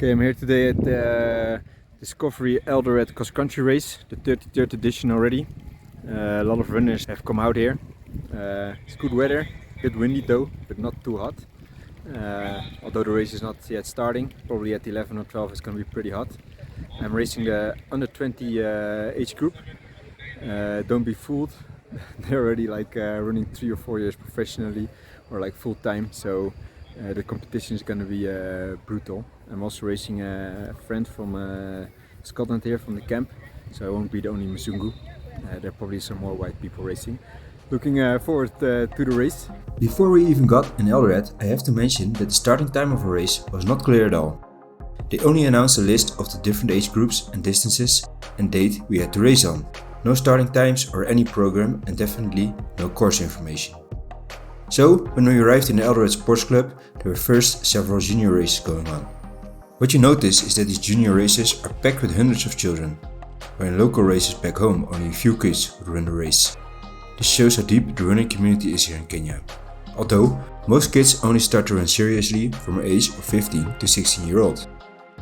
Okay, I'm here today at the Discovery Eldoret Cross Country Race, the 33rd edition already. A lot of runners have come out here. It's good weather, a bit windy though, but not too hot. Although the race is not yet starting, probably at 11 or 12 it's going to be pretty hot. I'm racing the under 20 age group. Don't be fooled, they're already like running 3 or 4 years professionally or like full time, so the competition is going to be brutal. I'm also racing a friend from Scotland here from the camp, so I won't be the only Mzungu. There are probably some more white people racing. Looking forward to the race. Before we even got in Eldoret, I have to mention that the starting time of a race was not clear at all. They only announced a list of the different age groups and distances and date we had to race on. No starting times or any program, and definitely no course information. So, when we arrived in the Eldoret Sports Club, there were first several junior races going on. What you notice is that these junior races are packed with hundreds of children, where in local races back home only a few kids would run the race. This shows how deep the running community is here in Kenya. Although, most kids only start to run seriously from the age of 15 to 16 years old.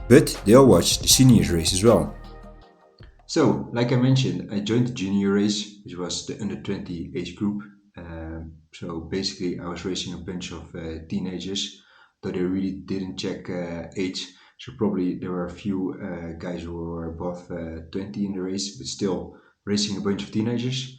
But they all watch the seniors race as well. So, like I mentioned, I joined the junior race, which was the under 20 age group. So basically I was racing a bunch of teenagers, though they really didn't check age. So probably there were a few guys who were above 20 in the race, but still racing a bunch of teenagers.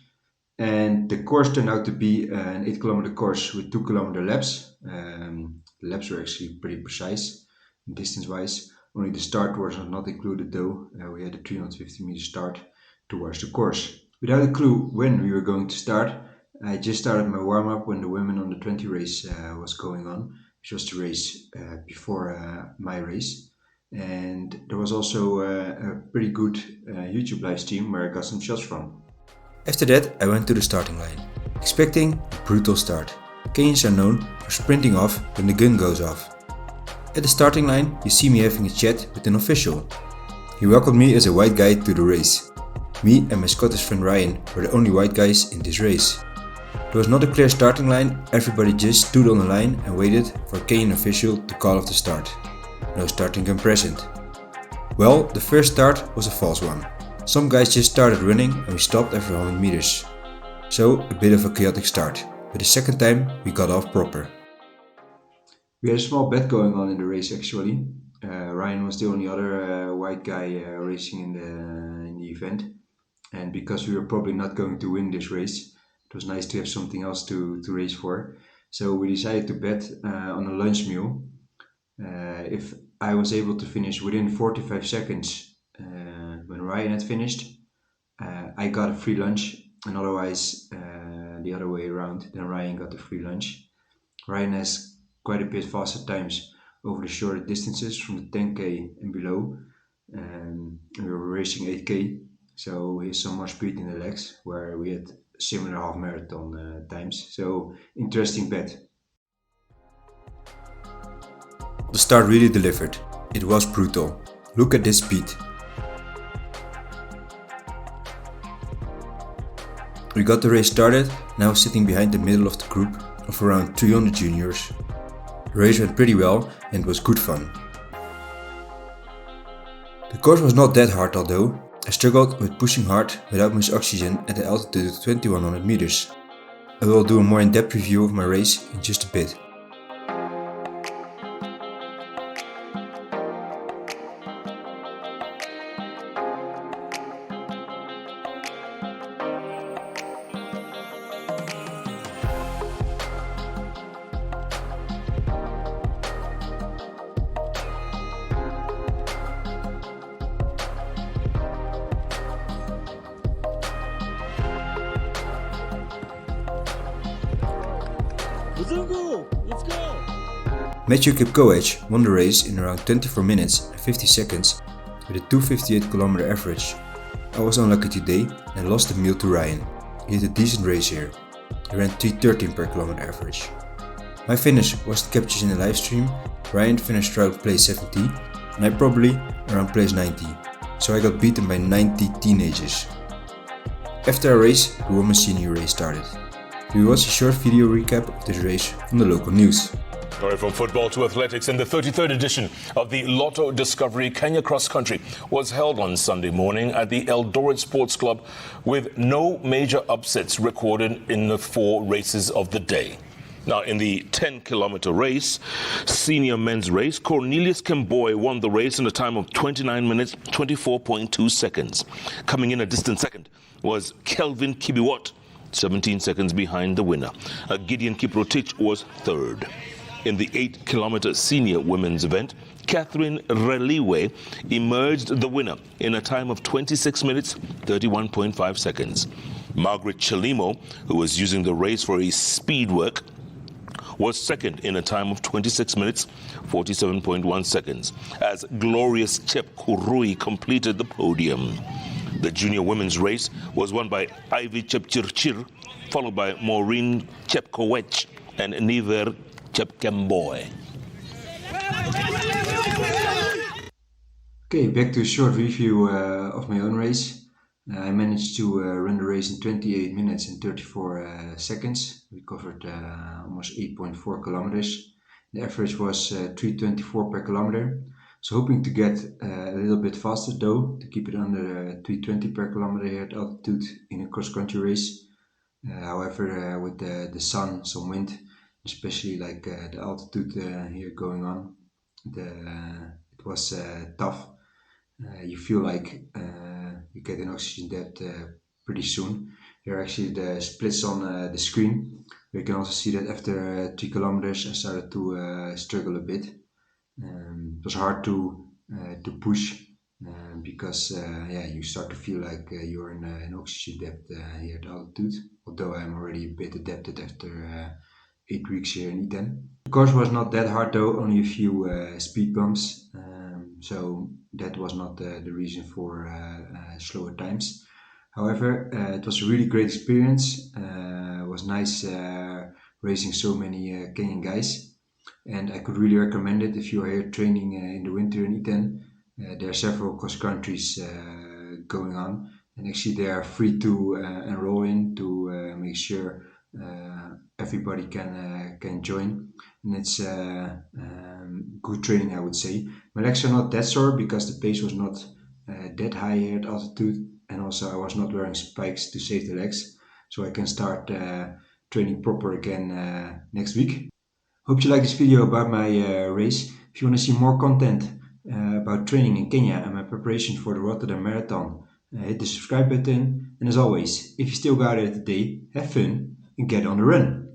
And the course turned out to be an 8-kilometer course with 2-kilometer laps. The laps were actually pretty precise distance-wise. Only the start was not included though. We had a 350-meter start towards the course. Without a clue when we were going to start, I just started my warm-up when the women on the 20 race was going on, which was the race before my race. And there was also a pretty good YouTube live stream where I got some shots from. After that, I went to the starting line, expecting a brutal start. Kenyans are known for sprinting off when the gun goes off. At the starting line, you see me having a chat with an official. He welcomed me as a white guy to the race. Me and my Scottish friend Ryan were the only white guys in this race. There was not a clear starting line, everybody just stood on the line and waited for a Kenyan official to call off the start. No starting gun present. Well, the first start was a false one. Some guys just started running and we stopped after 100 meters. So a bit of a chaotic start, but the second time we got off proper. We had a small bet going on in the race actually. Ryan was the only other white guy racing in the event. And because we were probably not going to win this race, it was nice to have something else to race for. So we decided to bet on a lunch meal. If I was able to finish within 45 seconds when Ryan had finished, I got a free lunch, and otherwise the other way around, then Ryan got the free lunch. Ryan has quite a bit faster times over the shorter distances from the 10k and below. And we were racing 8k, so he has some more speed in the legs, where we had similar half marathon times. So interesting bet. The start really delivered. It was brutal. Look at this speed. We got the race started, and I was sitting behind the middle of the group of around 300 juniors. The race went pretty well and it was good fun. The course was not that hard although. I struggled with pushing hard without much oxygen at the altitude of 2100 meters. I will do a more in-depth review of my race in just a bit. Let's go! Matthew Kipkoech won the race in around 24 minutes and 50 seconds with a 2:58 km average. I was unlucky today and lost the meal to Ryan. He had a decent race here. He ran 3:13 per kilometer average. My finish wasn't captured in the live stream. Ryan finished around place 70 and I probably around place 90, so I got beaten by 90 teenagers. After our race, the women's senior race started. We watched a short video recap of this race from the local news. All right, from football to athletics, and the 33rd edition of the Lotto Discovery Kenya Cross Country was held on Sunday morning at the Eldoret Sports Club with no major upsets recorded in the 4 races of the day. Now, in the 10-kilometer race, senior men's race, Cornelius Kemboy won the race in a time of 29 minutes, 24.2 seconds. Coming in a distant second was Kelvin Kibiwot, 17 seconds behind the winner. Gideon Kiprotich was third. In the 8-kilometer senior women's event, Catherine Reliwe emerged the winner in a time of 26 minutes, 31.5 seconds. Margaret Chalimo, who was using the race for a speed work, was second in a time of 26 minutes, 47.1 seconds, as Glorious Chep Kurui completed the podium. The junior women's race was won by Ivy Chepchirchir, followed by Maureen Chepkowech and Niver Chepkemboy. Okay, back to a short review of my own race. I managed to run the race in 28 minutes and 34 seconds. We covered almost 8.4 kilometers. The average was 3:24 per kilometer. So hoping to get a little bit faster though, to keep it under 3:20 per kilometer here at altitude in a cross-country race. However, with the sun, some wind, especially like the altitude here going on, it was tough. You feel like you get an oxygen depth pretty soon. Here are actually the splits on the screen. You can also see that after 3 kilometers I started to struggle a bit. It was hard to push because you start to feel like you're in an oxygen depth here at altitude, although I'm already a bit adapted after 8 weeks here in Eden. The course was not that hard though, only a few speed bumps, so that was not the reason for slower times. However, it was a really great experience. It was nice racing so many Kenyan guys, and I could really recommend it if you are here training in the winter in Eden. There are several cross countries going on, and actually they are free to enroll in to make sure everybody can join, and it's good training, I would say. My legs are not that sore because the pace was not that high here at altitude, and also I was not wearing spikes to save the legs, so I can start training proper again next week. Hope you like this video about my race. If you want to see more content about training in Kenya and my preparation for the Rotterdam Marathon, hit the subscribe button. And as always, if you still got it today, have fun and get on the run.